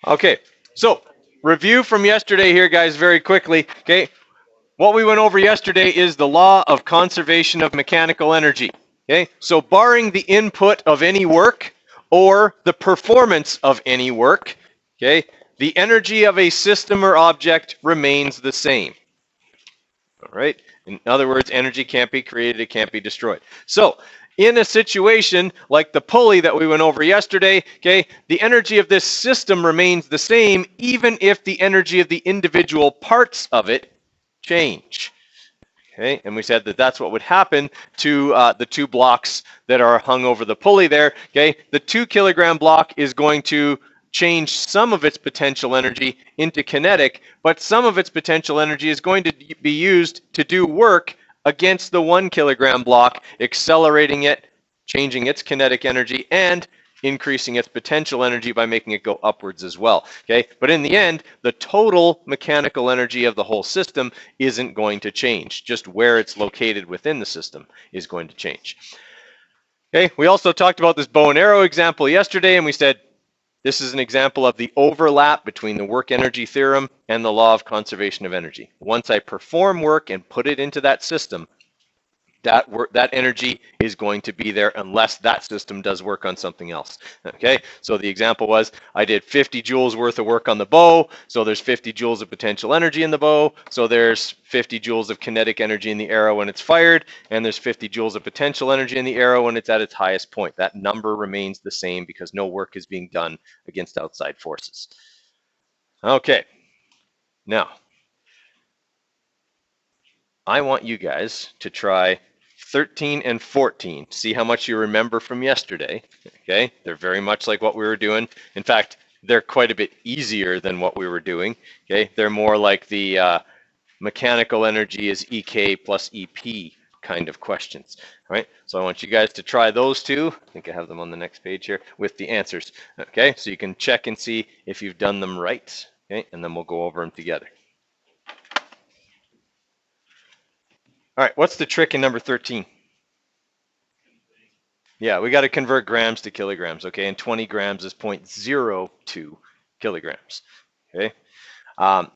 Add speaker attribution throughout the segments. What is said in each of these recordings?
Speaker 1: Okay, so review from yesterday here, guys, very quickly. Okay, what we went over yesterday is the law of conservation of mechanical energy. Okay, so barring the input of any work or the performance of any work, okay, the energy of a system or object remains the same. All right. In other words, energy can't be created, it can't be destroyed. So, in a situation like the pulley that we went over yesterday, okay, the energy of this system remains the same even if the energy of the individual parts of it change. Okay, and we said that that's what would happen to the two blocks that are hung over the pulley there. Okay, the 2 kilogram block is going to change some of its potential energy into kinetic, but some of its potential energy is going to be used to do work against the 1 kilogram block, accelerating it, changing its kinetic energy, and increasing its potential energy by making it go upwards as well. Okay, but in the end, the total mechanical energy of the whole system isn't going to change. Just where it's located within the system is going to change. Okay, we also talked about this bow and arrow example yesterday, and we said this is an example of the overlap between the work energy theorem and the law of conservation of energy. Once I perform work and put it into that system, that energy is going to be there unless that system does work on something else. Okay, so the example was I did 50 joules worth of work on the bow, so there's 50 joules of potential energy in the bow, so there's 50 joules of kinetic energy in the arrow when it's fired, and there's 50 joules of potential energy in the arrow when it's at its highest point. That number remains the same because no work is being done against outside forces. Okay, now I want you guys to try 13 and 14. See how much you remember from yesterday. Okay, they're very much like what we were doing. In fact, they're quite a bit easier than what we were doing. Okay, they're more like the mechanical energy is EK plus EP kind of questions. All right, so I want you guys to try those two. I think I have them on the next page here with the answers. Okay, so you can check and see if you've done them right. Okay, and then we'll go over them together. All right, what's the trick in number 13? Yeah, we got to convert grams to kilograms, okay? And 20 grams is 0.02 kilograms, okay?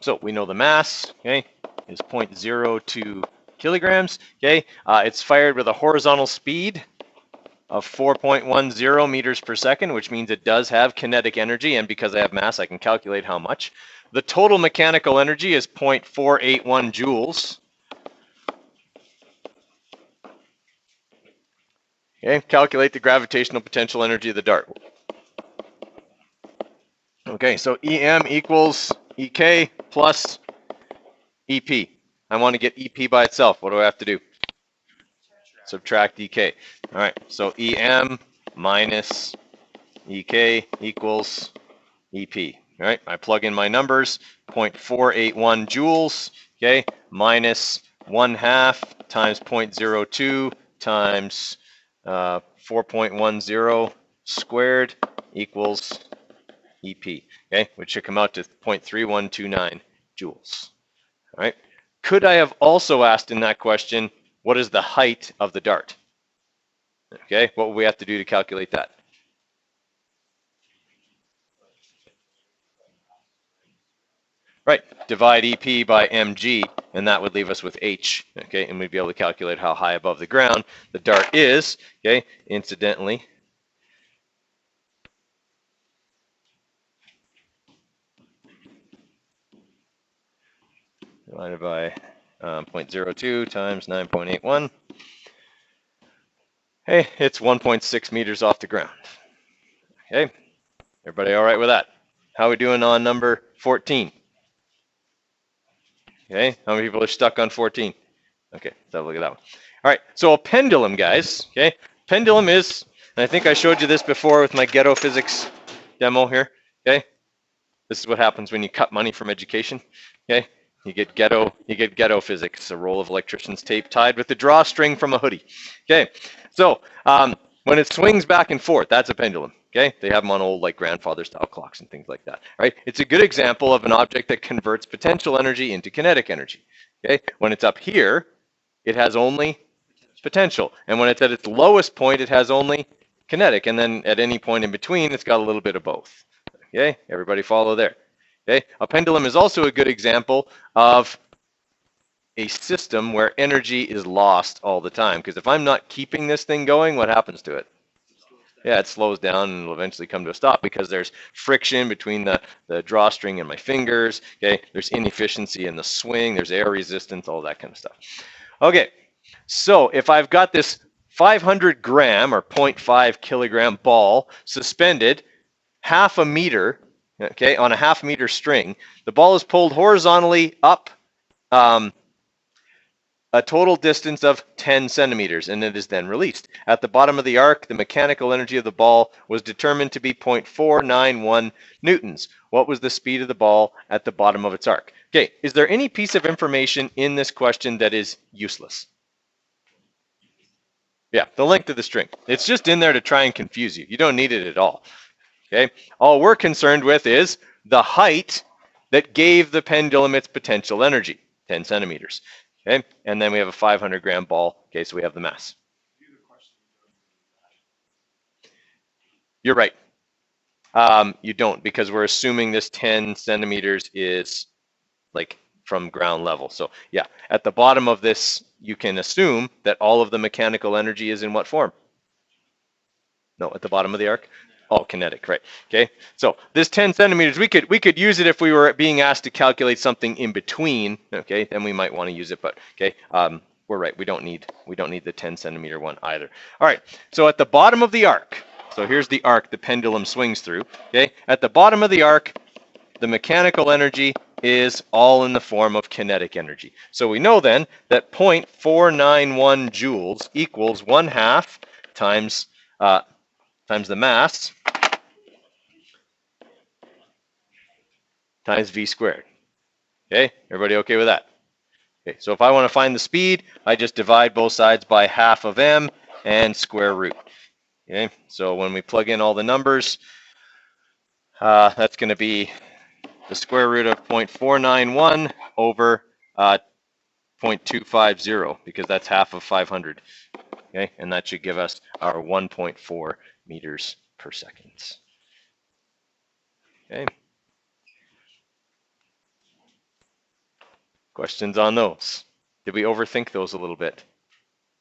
Speaker 1: So we know the mass, okay, is 0.02 kilograms, okay? It's fired with a horizontal speed of 4.10 meters per second, which means it does have kinetic energy, and because I have mass, I can calculate how much. The total mechanical energy is 0.481 joules. Okay, calculate the gravitational potential energy of the dart. Okay, so EM equals EK plus EP. I want to get EP by itself. What do I have to do? Subtract EK. All right, so EM minus EK equals EP. All right, I plug in my numbers, 0.481 joules, okay, minus 1/2 times 0.02 times 4.10 squared equals EP, okay, which should come out to 0.3129 joules. All right. Could I have also asked in that question, what is the height of the dart? Okay, what would we have to do to calculate that? Right, divide EP by mg, and that would leave us with h, okay, and we'd be able to calculate how high above the ground the dart is, okay, incidentally. Divided by 0.02 times 9.81. Hey, it's 1.6 meters off the ground. Okay, everybody all right with that? How are we doing on number 14? Okay, how many people are stuck on 14? Okay, let's have a look at that one. All right, so a pendulum, guys, okay? Pendulum is, and I think I showed you this before with my ghetto physics demo here, okay? This is what happens when you cut money from education, okay? You get ghetto physics, a roll of electrician's tape tied with the drawstring from a hoodie, okay? So when it swings back and forth, that's a pendulum. Okay, they have them on old like grandfather style clocks and things like that. Right? It's a good example of an object that converts potential energy into kinetic energy. Okay, when it's up here, it has only potential, and when it's at its lowest point, it has only kinetic, and then at any point in between, it's got a little bit of both. Okay, everybody follow there. Okay, a pendulum is also a good example of a system where energy is lost all the time. Because if I'm not keeping this thing going, what happens to it? Yeah, it slows down and will eventually come to a stop because there's friction between the drawstring and my fingers. Okay, there's inefficiency in the swing, there's air resistance, all that kind of stuff. Okay, so if I've got this 500 gram or 0.5 kilogram ball suspended half a meter, okay, on a half meter string, the ball is pulled horizontally up a total distance of 10 centimeters, and it is then released. At the bottom of the arc, the mechanical energy of the ball was determined to be 0.491 newtons. What was the speed of the ball at the bottom of its arc? Okay, is there any piece of information in this question that is useless? Yeah, the length of the string. It's just in there to try and confuse you. You don't need it at all. Okay, all we're concerned with is the height that gave the pendulum its potential energy, 10 centimeters. Okay, and then we have a 500 gram ball. Okay, so we have the mass. You're right. You don't, because we're assuming this 10 centimeters is like from ground level. So yeah, at the bottom of this, you can assume that all of the mechanical energy is in what form? No, at the bottom of the arc. Oh, kinetic, right? Okay, so this 10 centimeters, we could use it if we were being asked to calculate something in between. Okay, then we might want to use it, but okay, we're right. We don't need the 10 centimeter one either. All right, so at the bottom of the arc, so here's the arc the pendulum swings through. Okay, at the bottom of the arc, the mechanical energy is all in the form of kinetic energy. So we know then that 0.491 joules equals 1/2 times the mass times v squared. Okay, everybody okay with that? Okay, so if I want to find the speed, I just divide both sides by half of m and square root. Okay, so when we plug in all the numbers, that's going to be the square root of 0.491 over 0.250, because that's half of 500. Okay, and that should give us our 1.4 meters per second. Okay. Questions on those? Did we overthink those a little bit?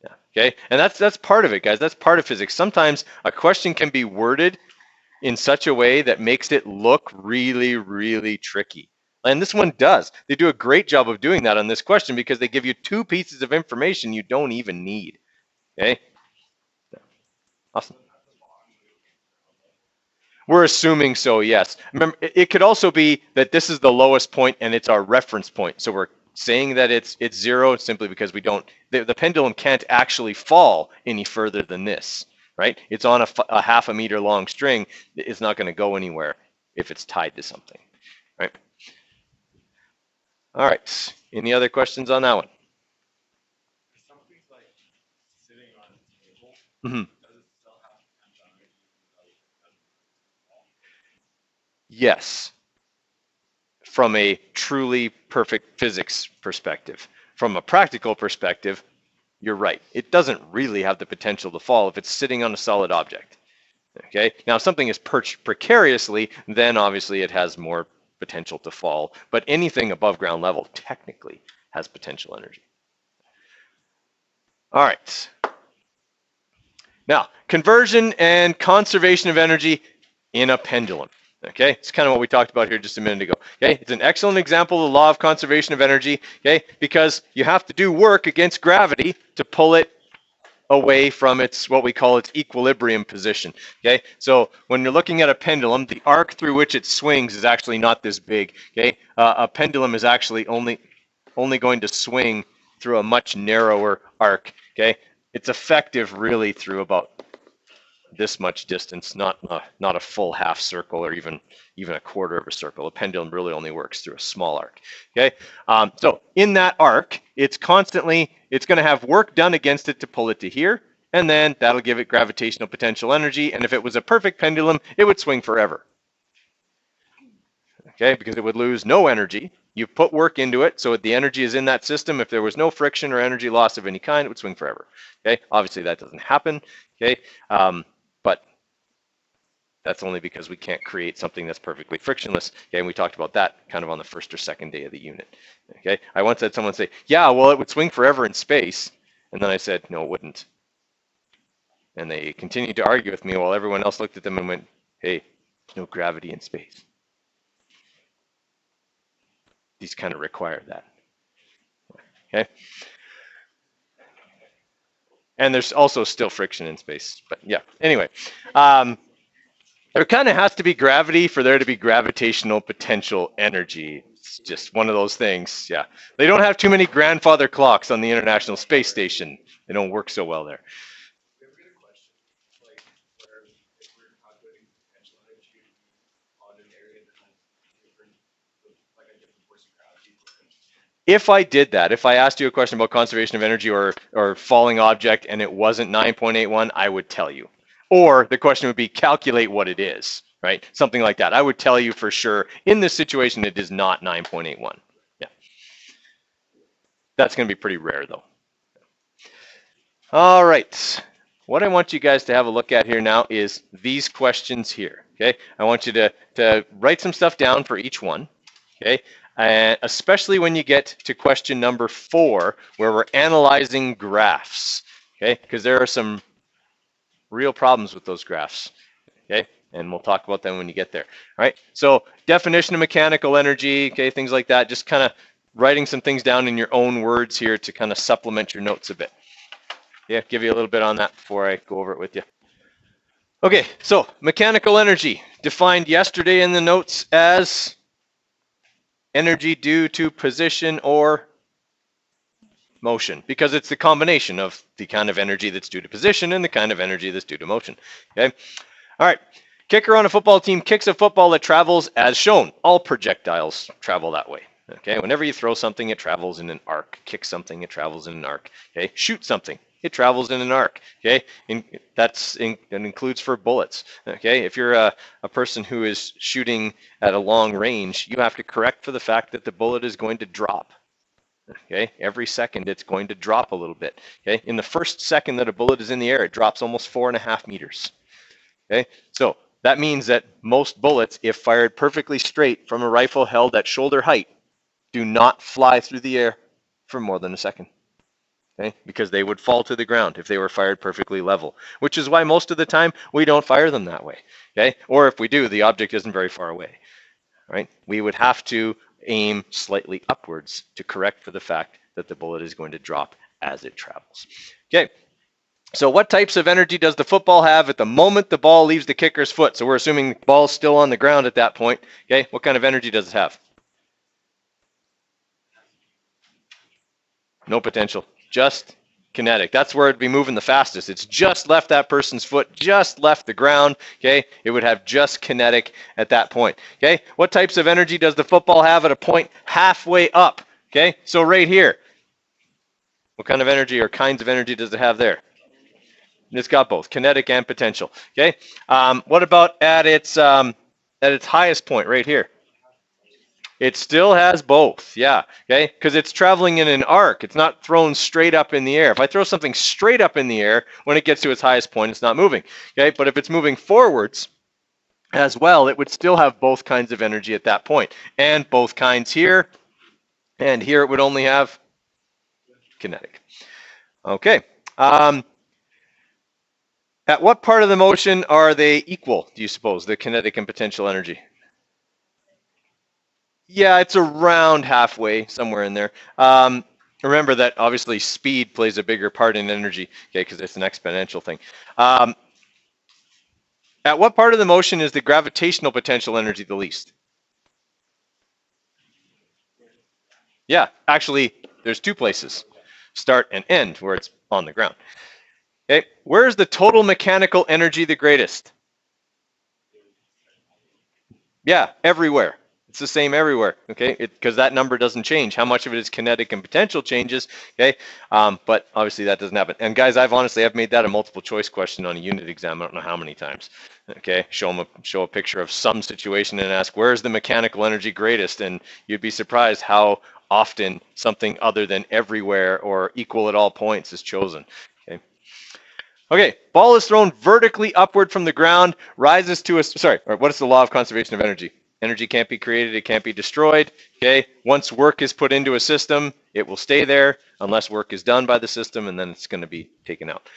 Speaker 1: Yeah. Okay. And that's part of it, guys. That's part of physics. Sometimes a question can be worded in such a way that makes it look really, really tricky. And this one does. They do a great job of doing that on this question because they give you two pieces of information you don't even need. Okay. Awesome. We're assuming so, yes. Remember, it could also be that this is the lowest point and it's our reference point. So we're saying that it's 0 simply because we don't, the pendulum can't actually fall any further than this, right? It's on a half a meter long string. It's not going to go anywhere if it's tied to something, right? All right. Any other questions on that one? Mm-hmm. Yes, from a truly perfect physics perspective. From a practical perspective, you're right. It doesn't really have the potential to fall if it's sitting on a solid object. Okay. Now, if something is perched precariously, then obviously it has more potential to fall. But anything above ground level technically has potential energy. All right. Now, conversion and conservation of energy in a pendulum. Okay, it's kind of what we talked about here just a minute ago. Okay, it's an excellent example of the law of conservation of energy. Okay, because you have to do work against gravity to pull it away from its what we call its equilibrium position. Okay, so when you're looking at a pendulum, the arc through which it swings is actually not this big. Okay, a pendulum is actually only going to swing through a much narrower arc. Okay, it's effective really through about this much distance, not a full half circle or even a quarter of a circle. A pendulum really only works through a small arc. Okay, so in that arc, it's going to have work done against it to pull it to here, and then that'll give it gravitational potential energy. And if it was a perfect pendulum, it would swing forever. Okay, because it would lose no energy. You put work into it, so the energy is in that system. If there was no friction or energy loss of any kind, it would swing forever. Okay, obviously that doesn't happen. Okay, but That's only because we can't create something that's perfectly frictionless. Okay, and we talked about that kind of on the first or second day of the unit. Okay, I once had someone say, yeah, well, it would swing forever in space. And then I said, no, it wouldn't. And they continued to argue with me while everyone else looked at them and went, hey, no gravity in space. These kind of require that. Okay. And there's also still friction in space. But yeah, anyway, there kind of has to be gravity for there to be gravitational potential energy. It's just one of those things. Yeah. They don't have too many grandfather clocks on the International Space Station. They don't work so well there. If I did that, if I asked you a question about conservation of energy or falling object and it wasn't 9.81, I would tell you. Or the question would be calculate what it is, right? Something like that. I would tell you for sure in this situation it is not 9.81. Yeah. That's going to be pretty rare though. All right. What I want you guys to have a look at here now is these questions here. Okay. I want you to write some stuff down for each one. Okay. Especially when you get to question number 4, where we're analyzing graphs. Okay. Because there are some real problems with those graphs. Okay. And we'll talk about them when you get there. All right. So definition of mechanical energy. Okay. Things like that. Just kind of writing some things down in your own words here to kind of supplement your notes a bit. Yeah, give you a little bit on that before I go over it with you. Okay, so mechanical energy, defined yesterday in the notes as energy due to position or motion, because it's the combination of the kind of energy that's due to position and the kind of energy that's due to motion. Okay, all right. Kicker on a football team kicks a football that travels as shown. All projectiles travel that way. Okay, whenever you throw something, it travels in an arc. Kick something, it travels in an arc. Okay, shoot something, it travels in an arc. Okay, that includes for bullets. Okay, if you're a person who is shooting at a long range, you have to correct for the fact that the bullet is going to drop. Okay, every second it's going to drop a little bit. Okay, in the first second that a bullet is in the air, it drops almost 4.5 meters. Okay, so that means that most bullets, if fired perfectly straight from a rifle held at shoulder height, do not fly through the air for more than a second. Okay, because they would fall to the ground if they were fired perfectly level, which is why most of the time we don't fire them that way. Okay, or if we do, the object isn't very far away. Right, we would have to aim slightly upwards to correct for the fact that the bullet is going to drop as it travels. Okay, so what types of energy does the football have at the moment the ball leaves the kicker's foot? So we're assuming the ball's still on the ground at that point. Okay, what kind of energy does it have? No potential, just kinetic. That's where it'd be moving the fastest. It's just left that person's foot, just left the ground. Okay, it would have just kinetic at that point. Okay, what types of energy does the football have at a point halfway up? Okay, so right here, what kind of energy or kinds of energy does it have there? It's got both kinetic and potential. Okay, what about at its highest point right here? It still has both, yeah, okay, because it's traveling in an arc. It's not thrown straight up in the air. If I throw something straight up in the air, when it gets to its highest point, it's not moving, okay? But if it's moving forwards as well, it would still have both kinds of energy at that point, and both kinds here, and here it would only have kinetic. Okay. At what part of the motion are they equal, do you suppose, the kinetic and potential energy? Yeah, it's around halfway, somewhere in there. Remember that obviously speed plays a bigger part in energy, okay, because it's an exponential thing. At what part of the motion is the gravitational potential energy the least? Yeah, actually, there's 2 places, start and end, where it's on the ground. Okay, where is the total mechanical energy the greatest? Yeah, everywhere. It's the same everywhere, okay? Because that number doesn't change. How much of it is kinetic and potential changes, okay? But obviously that doesn't happen. And guys, I've made that a multiple choice question on a unit exam. I don't know how many times. Okay, show a picture of some situation and ask where is the mechanical energy greatest, and you'd be surprised how often something other than everywhere or equal at all points is chosen. Okay. Okay, ball is thrown vertically upward from the ground, rises to a, sorry, what is the law of conservation of energy? Energy can't be created, it can't be destroyed. Okay, once work is put into a system, it will stay there unless work is done by the system, and then it's going to be taken out.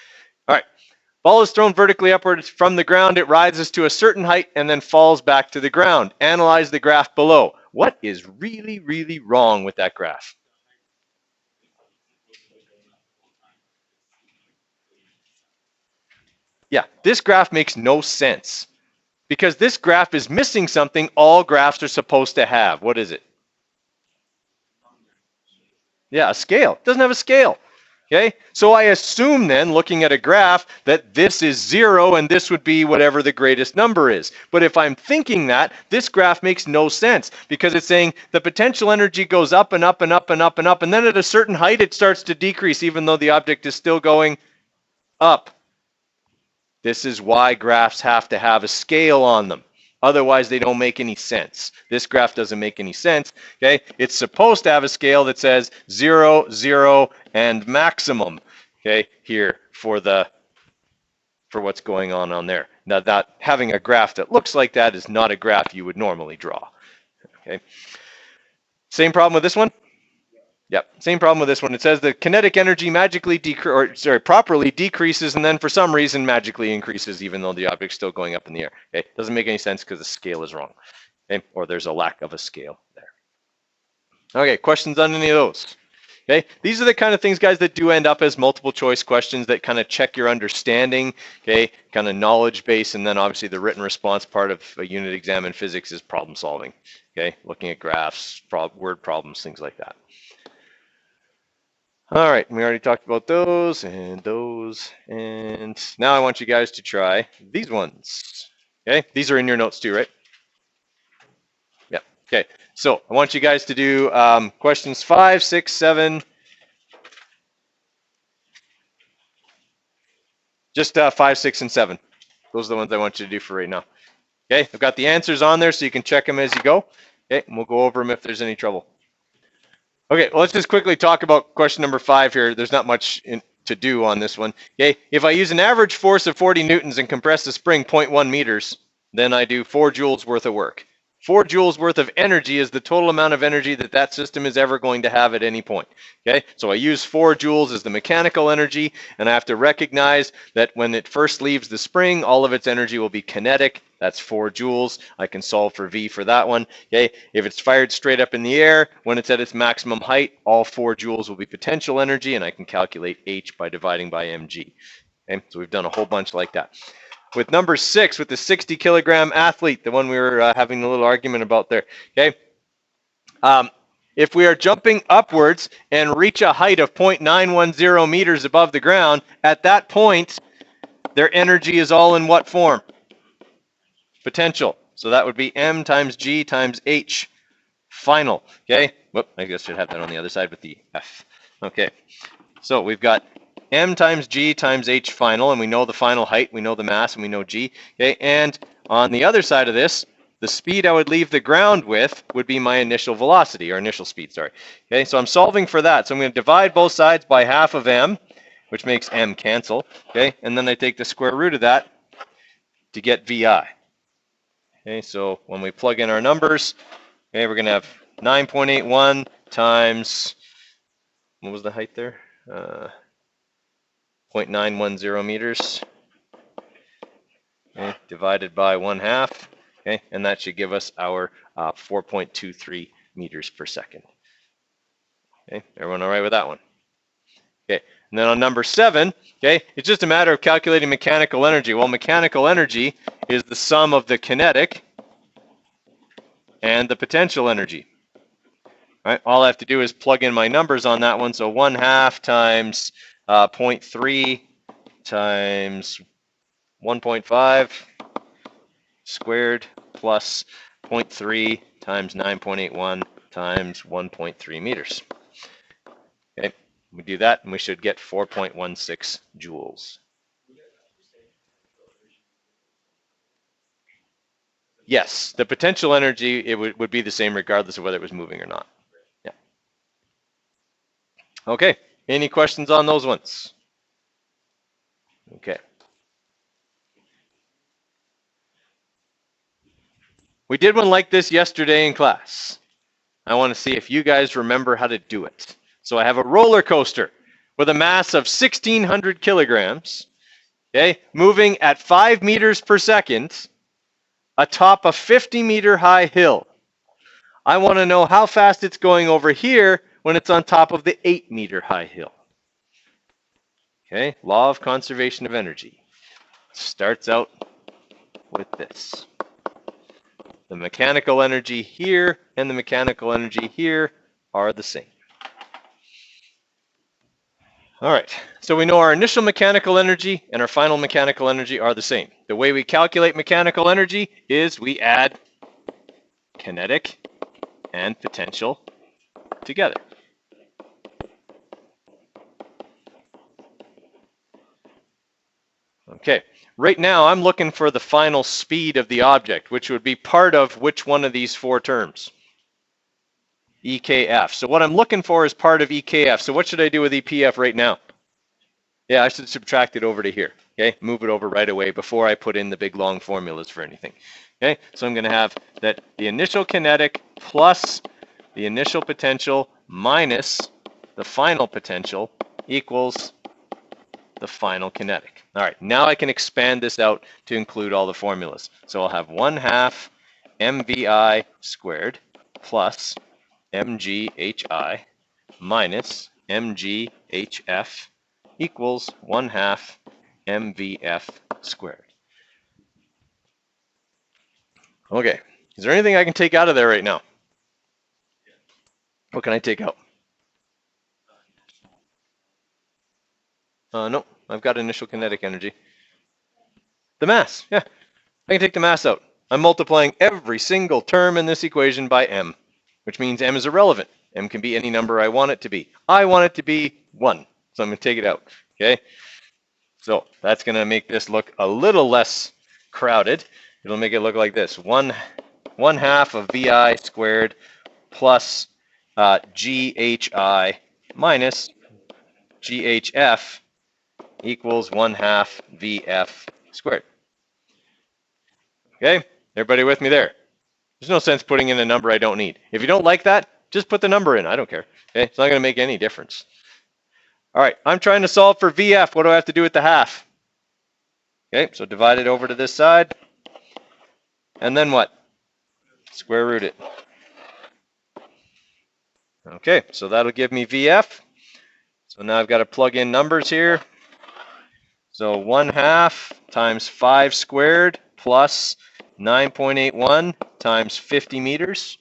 Speaker 1: All right, ball is thrown vertically upward from the ground, it rises to a certain height and then falls back to the ground. Analyze the graph below. What is really, really wrong with that graph? Yeah, this graph makes no sense because this graph is missing something all graphs are supposed to have. What is it? Yeah, a scale. It doesn't have a scale. Okay, so I assume then, looking at a graph, that this is 0 and this would be whatever the greatest number is. But if I'm thinking that, this graph makes no sense because it's saying the potential energy goes up and up and up and up and up, and then at a certain height it starts to decrease even though the object is still going up. This is why graphs have to have a scale on them. Otherwise, they don't make any sense. This graph doesn't make any sense. Okay, it's supposed to have a scale that says 0, 0, and maximum. Okay, here for what's going on there. Now, that having a graph that looks like that is not a graph you would normally draw. Okay, same problem with this one. Yep, same problem with this one. It says the kinetic energy properly decreases and then for some reason magically increases even though the object's still going up in the air. Okay, doesn't make any sense because the scale is wrong. Okay, or there's a lack of a scale there. Okay, questions on any of those? Okay, these are the kind of things, guys, that do end up as multiple choice questions that kind of check your understanding, okay, kind of knowledge base, and then obviously the written response part of a unit exam in physics is problem solving, okay, looking at graphs, word problems, things like that. All right, we already talked about those, and now I want you guys to try these ones. Okay, these are in your notes too, right? Yeah. Okay, so I want you guys to do questions 5, 6, 7. Just 5, 6, and 7. Those are the ones I want you to do for right now. Okay, I've got the answers on there so you can check them as you go. Okay, and we'll go over them if there's any trouble. Okay, well, let's just quickly talk about question number 5 here. There's not much to do on this one. Okay, if I use an average force of 40 newtons and compress the spring 0.1 meters, then I do 4 joules worth of work. 4 joules worth of energy is the total amount of energy that that system is ever going to have at any point. Okay, so I use 4 joules as the mechanical energy, and I have to recognize that when it first leaves the spring, all of its energy will be kinetic. That's 4 joules. I can solve for V for that one. Okay, if it's fired straight up in the air, when it's at its maximum height, all 4 joules will be potential energy, and I can calculate H by dividing by mg. Okay, so we've done a whole bunch like that. With number 6, with the 60 kilogram athlete, the one we were having a little argument about there. Okay, if we are jumping upwards and reach a height of 0.910 meters above the ground, at that point, their energy is all in what form? Potential. So that would be m times g times h final. Okay, whoop, I guess I should have that on the other side with the f. Okay, so we've got m times g times h final, and we know the final height, we know the mass, and we know g. Okay, and on the other side of this, the speed I would leave the ground with would be my initial velocity, or initial speed, sorry. Okay, so I'm solving for that. So I'm going to divide both sides by half of m, which makes m cancel. Okay, and then I take the square root of that to get vi. Okay, so when we plug in our numbers, okay, we're going to have 9.81 times, what was the height there? 0.910 meters, okay, divided by 1/2, okay, and that should give us our 4.23 meters per second. Okay, everyone all right with that one? Okay, and then on number 7, okay, it's just a matter of calculating mechanical energy. Well, mechanical energy is the sum of the kinetic and the potential energy. All right, all I have to do is plug in my numbers on that one. So 1/2 times 0.3 times 1.5 squared plus 0.3 times 9.81 times 1.3 meters. Okay, we do that and we should get 4.16 joules. Yes, the potential energy, it would be the same regardless of whether it was moving or not. Yeah. Okay, any questions on those ones? Okay. We did one like this yesterday in class. I want to see if you guys remember how to do it. So I have a roller coaster with a mass of 1,600 kilograms, okay, moving at 5 meters per second atop a 50-meter high hill. I want to know how fast it's going over here when it's on top of the 8-meter high hill. Okay, law of conservation of energy starts out with this. The mechanical energy here and the mechanical energy here are the same. All right, so we know our initial mechanical energy and our final mechanical energy are the same. The way we calculate mechanical energy is we add kinetic and potential together. Okay, right now I'm looking for the final speed of the object, which would be part of which one of these four terms? EKF. So what I'm looking for is part of EKF. So what should I do with EPF right now? Yeah, I should subtract it over to here. Okay, move it over right away before I put in the big long formulas for anything. Okay, so I'm going to have that the initial kinetic plus the initial potential minus the final potential equals the final kinetic. All right, now I can expand this out to include all the formulas. So I'll have 1/2 mvi squared plus mghi minus mghf equals 1/2 mvf squared. Okay, is there anything I can take out of there right now? What can I take out? No, I've got initial kinetic energy. The mass, yeah. I can take the mass out. I'm multiplying every single term in this equation by m, which means m is irrelevant. M can be any number I want it to be. I want it to be 1, so I'm going to take it out. Okay? So that's going to make this look a little less crowded. It'll make it look like this. 1/2 of vi squared plus ghi minus ghf equals 1/2 vf squared. Okay? Everybody with me there? There's no sense putting in a number I don't need. If you don't like that, just put the number in. I don't care. Okay? It's not going to make any difference. All right, I'm trying to solve for VF. What do I have to do with the half? Okay, so divide it over to this side. And then what? Square root it. Okay, so that'll give me VF. So now I've got to plug in numbers here. So 1/2 times 5 squared plus 9.81 times 50 meters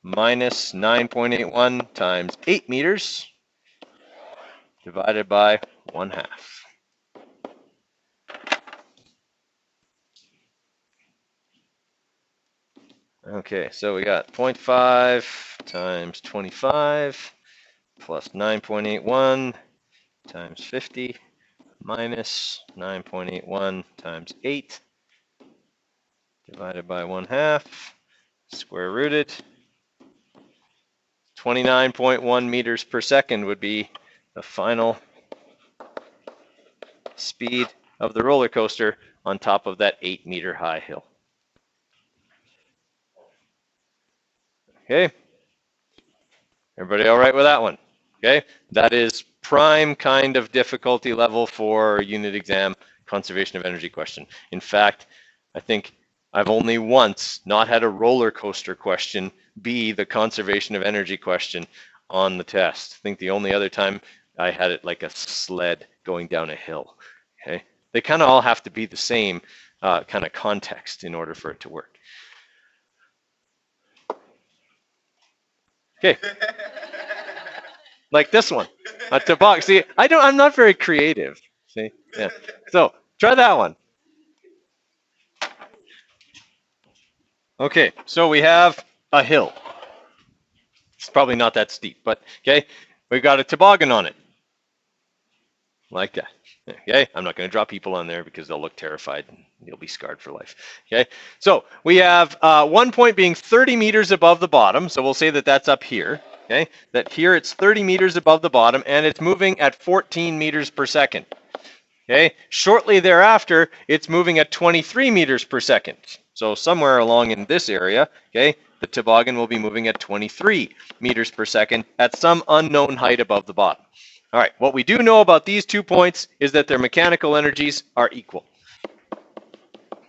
Speaker 1: minus 9.81 times 8 meters divided by 1/2. Okay, so we got 0.5 times 25 plus 9.81 times 50 minus 9.81 times 8 divided by 1/2, square rooted. 29.1 meters per second would be the final speed of the roller coaster on top of that 8-meter high hill. Okay, everybody all right with that one? Okay, that is prime kind of difficulty level for unit exam conservation of energy question. In fact, I think I've only once not had a roller coaster question be the conservation of energy question on the test. I think the only other time I had it like a sled going down a hill. Okay, they kind of all have to be the same kind of context in order for it to work. Okay. Like this one, a toboggan. See, I'm not very creative. See, yeah. So try that one. Okay, so we have a hill. It's probably not that steep, but okay, we've got a toboggan on it, like that. Okay, I'm not going to draw people on there because they'll look terrified and you'll be scarred for life. Okay, so we have one point being 30 meters above the bottom, so we'll say that that's up here. Okay, that here it's 30 meters above the bottom and it's moving at 14 meters per second. Okay, shortly thereafter, it's moving at 23 meters per second. So somewhere along in this area, okay, the toboggan will be moving at 23 meters per second at some unknown height above the bottom. All right, what we do know about these 2 points is that their mechanical energies are equal.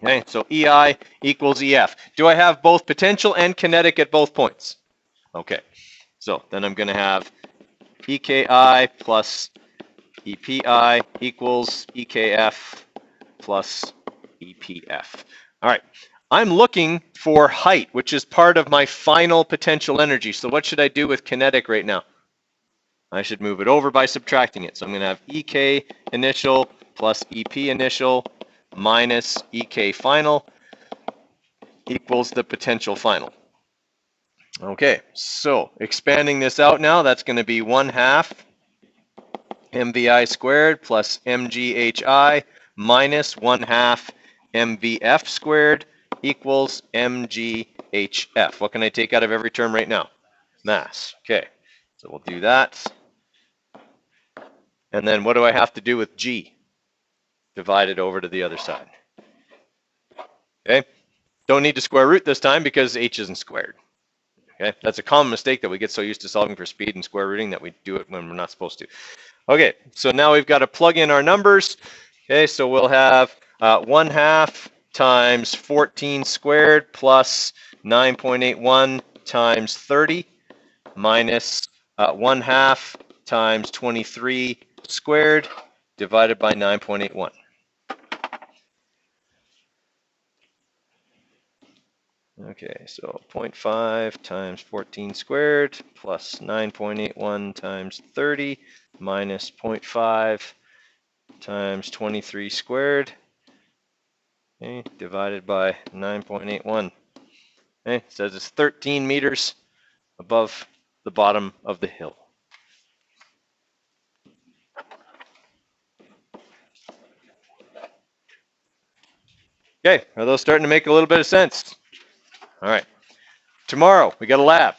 Speaker 1: Okay, so EI equals EF. Do I have both potential and kinetic at both points? Okay, so then I'm going to have EKI plus EPI equals EKF plus EPF. All right, I'm looking for height, which is part of my final potential energy. So what should I do with kinetic right now? I should move it over by subtracting it. So I'm going to have EK initial plus EP initial minus EK final equals the potential final. Okay, so expanding this out now, that's going to be 1/2 MVI squared plus MGHI minus 1/2 MVF squared equals MGHF. What can I take out of every term right now? Mass. Okay, so we'll do that. And then what do I have to do with G? Divide it over to the other side. Okay, don't need to square root this time because H isn't squared. Okay, that's a common mistake that we get so used to solving for speed and square rooting that we do it when we're not supposed to. Okay, so now we've got to plug in our numbers. Okay, so we'll have 1/2 times 14 squared plus 9.81 times 30 minus 1/2 times 23 squared divided by 9.81. Okay, so 0.5 times 14 squared plus 9.81 times 30 minus 0.5 times 23 squared, okay, divided by 9.81. Okay, it says it's 13 meters above the bottom of the hill. Okay, are those starting to make a little bit of sense? All right, tomorrow we got a lab.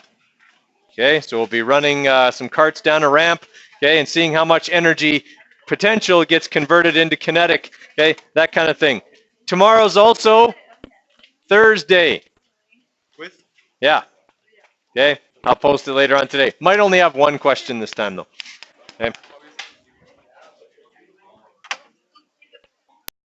Speaker 1: Okay, so we'll be running some carts down a ramp, okay, and seeing how much energy potential gets converted into kinetic, okay, that kind of thing. Tomorrow's also Thursday. Yeah, okay, I'll post it later on today. Might only have one question this time though. Okay.